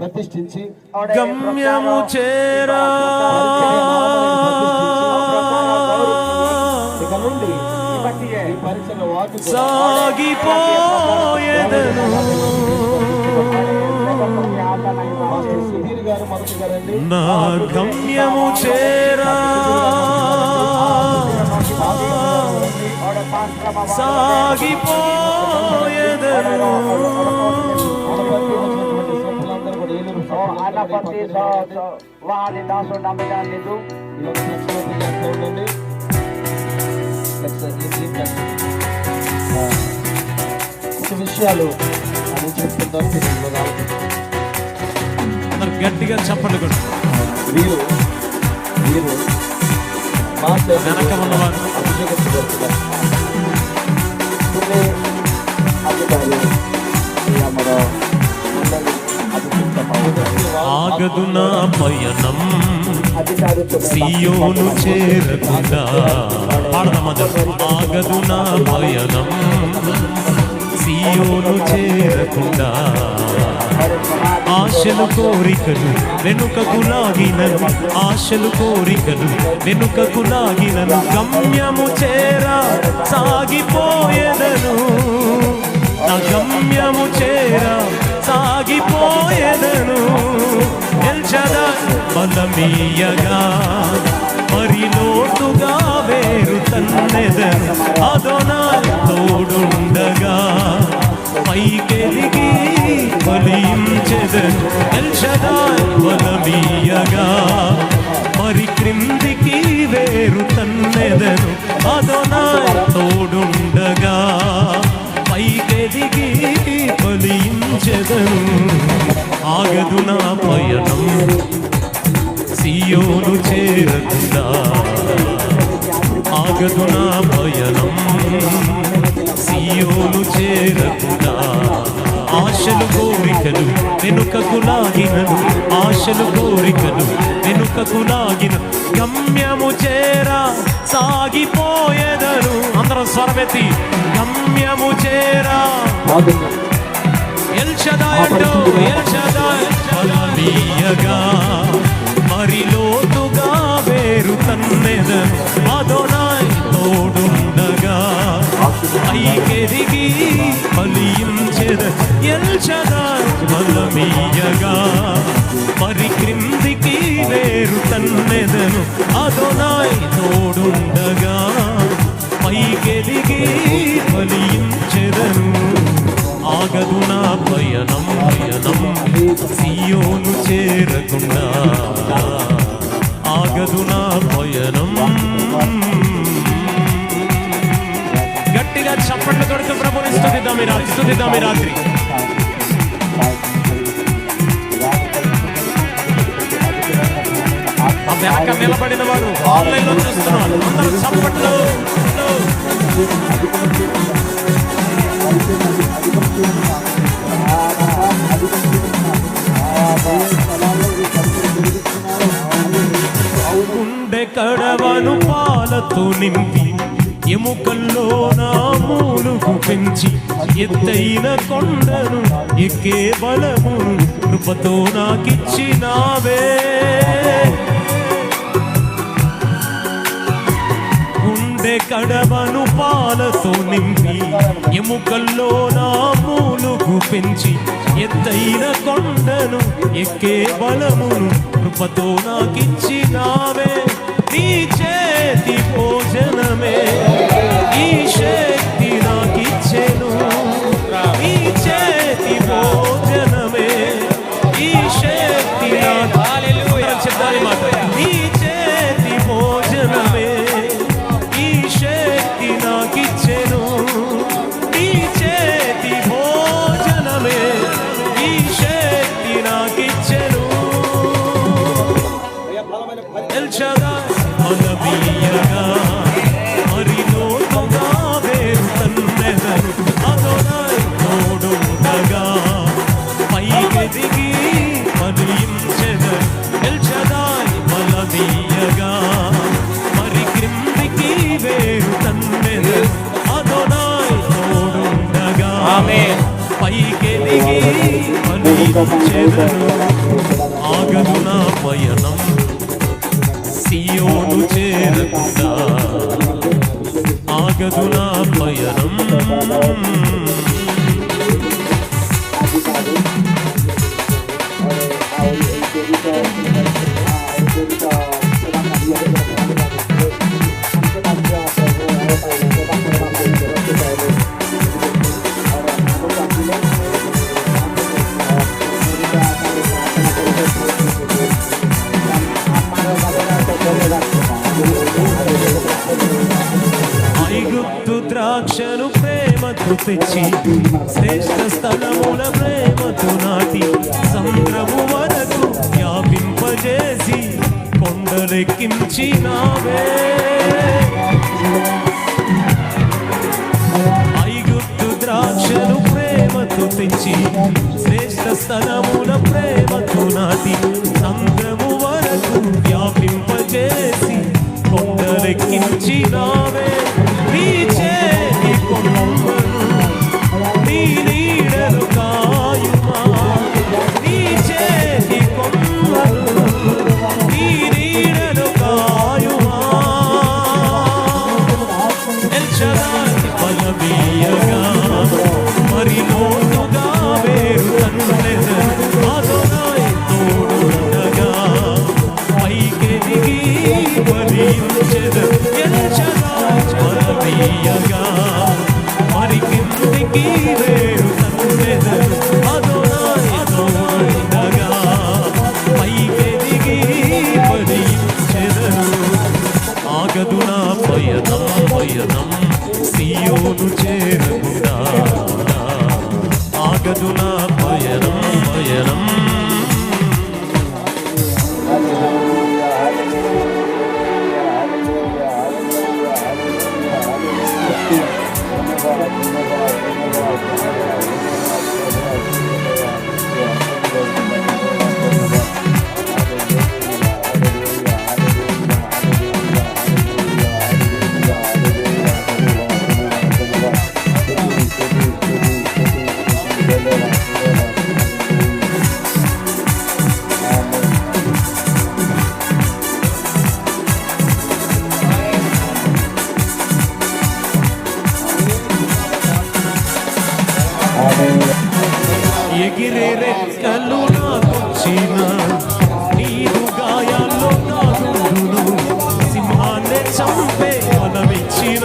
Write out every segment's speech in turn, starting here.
ప్రతిష్ఠించి గమ్యము చేరా ఇక నుండి ఈ పరిచయ వాక్కు సాగిపోయేదను. సుధీర్ గారు మొదటి గారండి. నా గమ్యము చేరా సాగిపోయేదను. వారి దాసు నమ్మలేదు కొన్ని విషయాలు అని చెప్తుంటారు. అందరు గట్టిగా చెప్పండి కూడా. వీరు వెనక ఉన్నవారు ఆగదు నా పయనం సియోను చేరకుండా. ఆగదు నా పయనం సియోను చేరకుండా. ఆశలు కోరికలు వెనుకకు లాగినను, ఆశలు కోరికలు వెనుకకు లాగినను. గమ్యము చేరా సాగిపోయేదను. నా గమ్యము చేరా సాగిపోయేదను. ఎల్షదా బలమీయగా మరి లోతుగా వేరు తన్నెదను. అదోనాయ్ తోడుండగా పైకెదిగి ఫలించెదను. ఎల్షదాయ్ బలమీయగా మరి క్రిందికి వేరు తన్నెదను. అదోనాయ్ తోడుండగా పైకెదిగి ఫలించెదను. ఆగదు నా పయనం సియోను చేరకుండా. ఆగదు నా పయనం సియోను చేరకుండా. ఆశలు కోరికలు వెనుకకు లాగినను, ఆశలు కోరికలు వెనుకకు లాగిన. గమ్యము చేరా సాగిపోయేదను. అందరం స్వరమెత్తి గమ్యము చేరా. ఎల్షదాయ్ అంటూ ఎల్షదాయ్ బలమీయగా మరి లోతుగా వేరు తన్నెదను. అదోనాయ్ తోడుండగా పైకెదిగి ఫలించెదను. ఎల్షదాయ్ బలమీయగా మరి క్రిందికి వేరు తన్నెదను. అదోనాయ్ తోడుండగా పైకెదిగి ఫలించెదను. ఆగదు నా పయనం సియోను చేరకుండా. ఆగదు నా పయనం. గట్టిగా చప్పట్లు కొడుతూ ప్రభుని స్తుతిద్దాం ఈ రాత్రి, స్తుతిద్దాం ఈ రాత్రి. ఆ వెనక నిలబడిన వారు ఆన్లైన్ లో చూస్తున్నారు. అందరూ చప్పట్లు. గుండె కడవను పాలతో నింపి ఎముకల్లో నా మూలుగు పెంచి ఎత్తైన కొండను ఎక్కే బలమును కృపతో నాకిచ్చినావే. గుండె కడవను పాలతో నింపి ఎముకల్లో నా మూలుగు పెంచి ఎత్తైన కొండను ఎక్కే బలమును కృపతో నాకిచ్చినావే. నీ చేతి భోజనమే ఈ శక్తి నాకిచ్చెను. నీ చేతి భోజనమే ఈ శక్తి చెప్పాలి మాట. నీ చేతి భోజనమే ఈ శక్తి నాకిచ్చెను. నీ చేతి భోజనమే ఈ శక్తి నాకిచ్చెను. ఎల్షదాయ్ బలమీయగా మరి లోతుగా వేరు తన్నెదను. అదోనాయ్ తోడుండగా పైకెదిగి ఫలించెదను. ఎల్షదాయ్ బలమీయగా మరి క్రిందికి వేరు తన్నెదను. అదోనాయ్ తోడుండగా పైకెదిగి ఫలించెదను. ఆగదు నా పయనం సియోను చేరకుండా, ఆగదు నా పయనం. ఐగుప్తు ద్రాక్షను ప్రేమతో తెచ్చి, శ్రేష్ఠ స్థలముల ప్రేమతో నాటి, సముద్రము వరకు వ్యాపింపజేసి కొండలెక్కించినావే. ఐగుప్తు ద్రాక్షను ప్రేమతో తెచ్చి, శ్రేష్ఠ స్థలముల ప్రేమతో నాటి, సముద్రము వరకు వ్యాపింపజేసి కొండలెక్కించినావే. నీ చేతి కొమ్మలు నీ నీడలు కాయుమా, నీ చేతి కొమ్మలు నీ నీడలు కాయుమా. ఎల్ షదాయ్ బలమీయగా మరి లోతుగా వేరు తన్నెదరు. అదోనాయ్ తోడుండగా పైకెదిగి ఫలించెదరు. ఎల్ షదాయ్ బలమీయగా మరి కిందికి వేరు తన్నెదరు. అదోనాయ్ తోడుండగా పైకెదిగి ఫలించెదరు. ఆగదు నా పయనం పయనం సియోను చేరకుండా, ఆగదు నా పయనం పయనం. ఎగిరే రెక్కలు నాకొచ్చిన, నీరు గాయాల్లో నాగుండును. సింహాన్ని చంపే బలమిచ్చిన,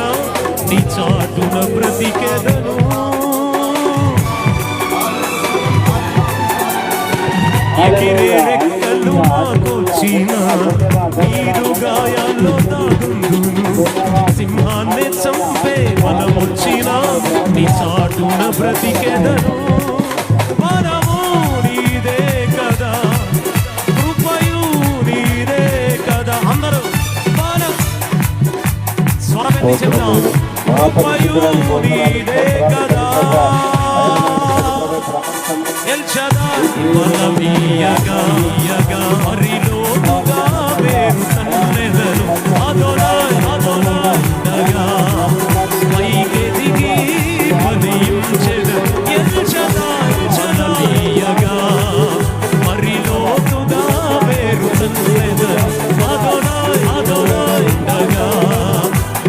నీ చాటున బ్రతికెదను. ఎగిరే రెక్కలు నాకొచ్చిన, నీరు గాయాల్లో నాగుండును. సింహాన్ని చంపే బలమొచ్చిన, నీ చాటున బ్రతికెదను. వరము నీదే కదా, కృపయు నీదే కదా. అందరూ స్వరమెత్తి చెప్తాం. కృపయు నీదే కదా. ఎల్ షదాయ్ బలమీయగా మరి లోతుగా వేరు తన్నెదరు. అదోనాయ్ అదోనాయ్ పైకెదిగి ఫలించెదరు. ఎల్ షదాయ్ బలమీయగా మరి లోతుగా వేరు తన్నెదరు. అదోనాయ్ అదోనాయ్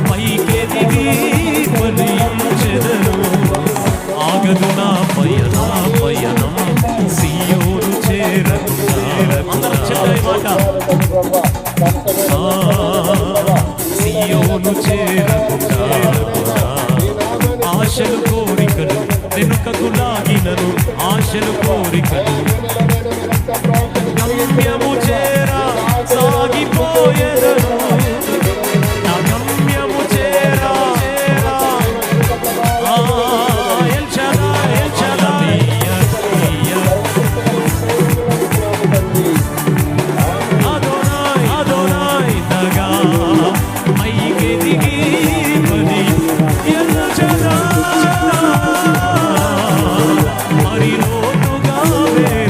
పైకెదిగి ఫలించెదరు. ఆగదు నా పయనం పయనం సియోను చేరకుండా. అందరం చెప్పే మాట, సియోను చేరకుండా. ఆశలు కోరికలు వెనుకకు లాగినను, ఆశలు కోరికలు గమ్యము చేరా సాగిపోయేదను. నా గమ్యము చేరా El Shaddai El Shaddai. Adonai Adonai దగా పైకెదిగి ఫలి. ఎల్ షదాయ్ మరి లోతుగా వేరు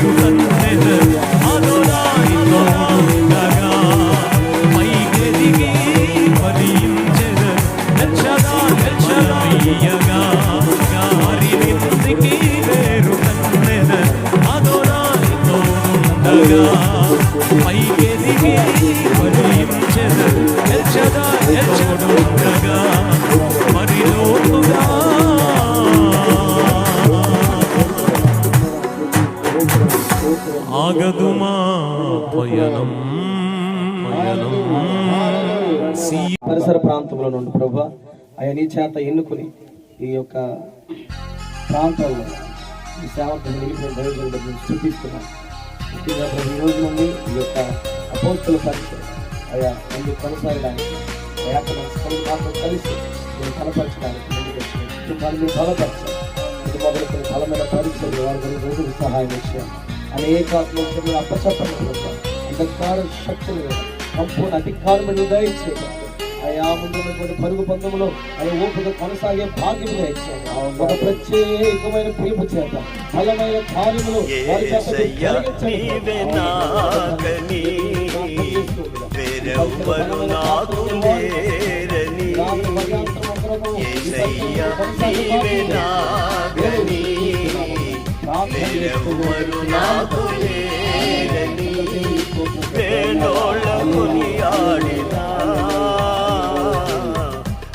ఉండగా పైకెదిగి ఫలించెదరు. ఎల్ షదాయ్ తోడు ఉండగా మరి లోతుగా ఆగదు మా పయనం పరిసర ప్రాంతంలో నుండి ప్రభు ఆయన నీ చేత ఎన్నుకుని ఈ యొక్క ప్రాంతాల్లో ఈ సేవకు నిలిపిన దైవజనులను స్తుతిస్తున్నాను. ముఖ్యంగా ప్రభు ఈ రోజు నుండి ఈ యొక్క అపోస్తుల పరిచయం అయా ముందు కొనసాగడానికి మాతో కలిసి నేను బలపరచడానికి కుటుంబాన్ని మీరు బలపరచాలి. ఇది మొదలుకొని బలమైన పరీక్షలు వారి రోజులు సహాయం ఇచ్చాను. అనేక ఆత్మలు అప్పచెప్పండి. అంధకార శక్తులు సంపూర్ణ అధికారములు దయచేయాలి. ఆయా ముందున్నటువంటి పరుగు పందములో ఆయన ఓపిక కొనసాగే భాగ్యము దయచేయాలి. ఒక ప్రత్యేకమైన పిలుపు చేత బలమైన కార్యములు వారి చేత